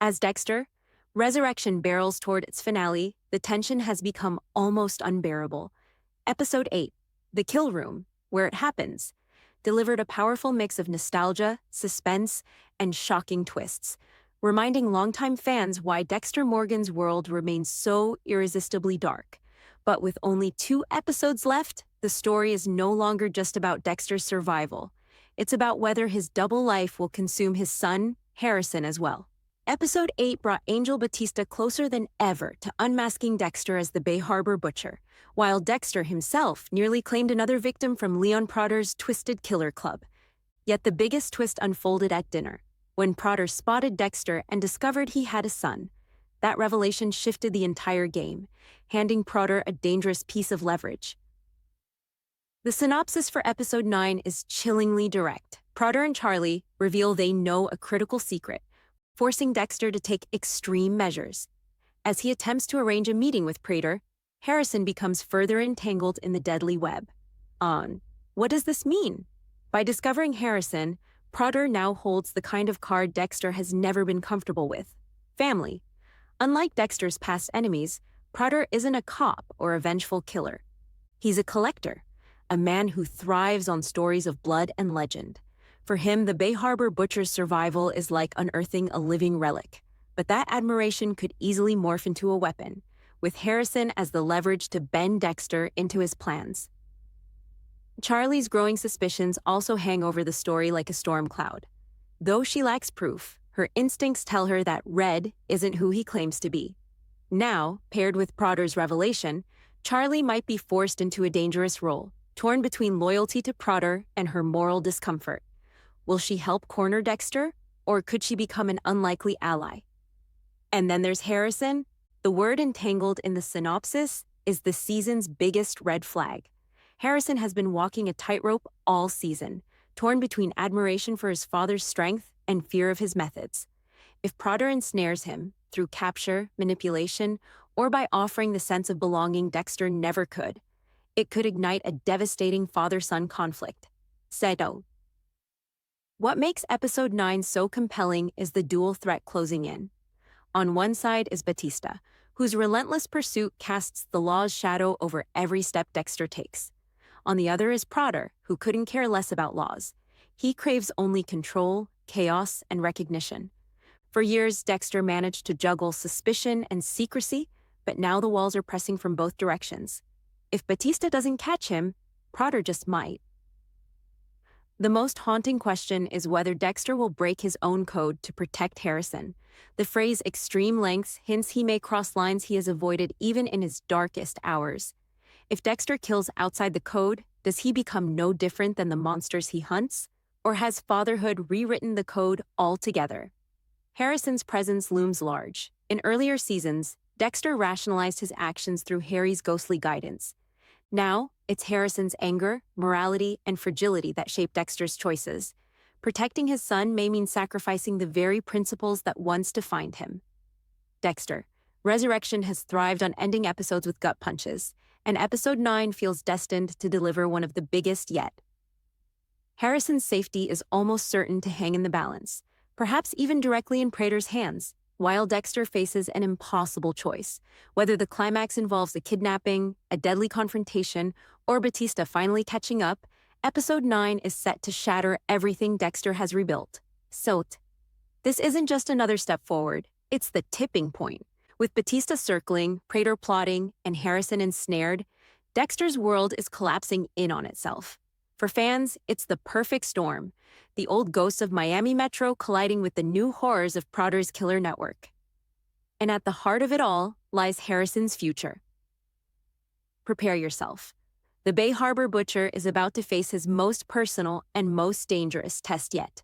As Dexter, Resurrection barrels toward its finale, the tension has become almost unbearable. Episode 8, The Kill Room, Where It Happens, delivered a powerful mix of nostalgia, suspense, and shocking twists, reminding longtime fans why Dexter Morgan's world remains so irresistibly dark. But with only 2 episodes left, the story is no longer just about Dexter's survival. It's about whether his double life will consume his son, Harrison, as well. Episode 8 brought Angel Batista closer than ever to unmasking Dexter as the Bay Harbor Butcher, while Dexter himself nearly claimed another victim from Leon Prader's Twisted Killer Club. Yet the biggest twist unfolded at dinner, when Prader spotted Dexter and discovered he had a son. That revelation shifted the entire game, handing Prader a dangerous piece of leverage. The synopsis for Episode 9 is chillingly direct. Prader and Charlie reveal they know a critical secret, forcing Dexter to take extreme measures. As he attempts to arrange a meeting with Prader, Harrison becomes further entangled in the deadly web. What does this mean? By discovering Harrison, Prader now holds the kind of card Dexter has never been comfortable with: family. Unlike Dexter's past enemies, Prader isn't a cop or a vengeful killer. He's a collector, a man who thrives on stories of blood and legend. For him, the Bay Harbor Butcher's survival is like unearthing a living relic. But that admiration could easily morph into a weapon, with Harrison as the leverage to bend Dexter into his plans. Charlie's growing suspicions also hang over the story like a storm cloud. Though she lacks proof, her instincts tell her that Red isn't who he claims to be. Now, paired with Prader's revelation, Charlie might be forced into a dangerous role, torn between loyalty to Prader and her moral discomfort. Will she help corner Dexter, or could she become an unlikely ally? And then there's Harrison. The word entangled in the synopsis is the season's biggest red flag. Harrison has been walking a tightrope all season, torn between admiration for his father's strength and fear of his methods. If Prader ensnares him, through capture, manipulation, or by offering the sense of belonging Dexter never could, it could ignite a devastating father-son conflict. Seto. What makes Episode 9 so compelling is the dual threat closing in. On one side is Batista, whose relentless pursuit casts the law's shadow over every step Dexter takes. On the other is Prader, who couldn't care less about laws. He craves only control, chaos, and recognition. For years, Dexter managed to juggle suspicion and secrecy, but now the walls are pressing from both directions. If Batista doesn't catch him, Prader just might. The most haunting question is whether Dexter will break his own code to protect Harrison. The phrase extreme lengths hints he may cross lines he has avoided even in his darkest hours. If Dexter kills outside the code, does he become no different than the monsters he hunts? Or has fatherhood rewritten the code altogether? Harrison's presence looms large. In earlier seasons, Dexter rationalized his actions through Harry's ghostly guidance. Now, it's Harrison's anger, morality, and fragility that shape Dexter's choices. Protecting his son may mean sacrificing the very principles that once defined him. Dexter. Resurrection has thrived on ending episodes with gut punches, and Episode 9 feels destined to deliver one of the biggest yet. Harrison's safety is almost certain to hang in the balance, perhaps even directly in Prader's hands, while Dexter faces an impossible choice, whether the climax involves a kidnapping, a deadly confrontation, or Batista finally catching up. Episode 9 is set to shatter everything Dexter has rebuilt. This isn't just another step forward, it's the tipping point. With Batista circling, Prader plotting, and Harrison ensnared, Dexter's world is collapsing in on itself. For fans, it's the perfect storm, the old ghosts of Miami Metro colliding with the new horrors of Prader's killer network. And at the heart of it all lies Harrison's future. Prepare yourself. The Bay Harbor Butcher is about to face his most personal and most dangerous test yet.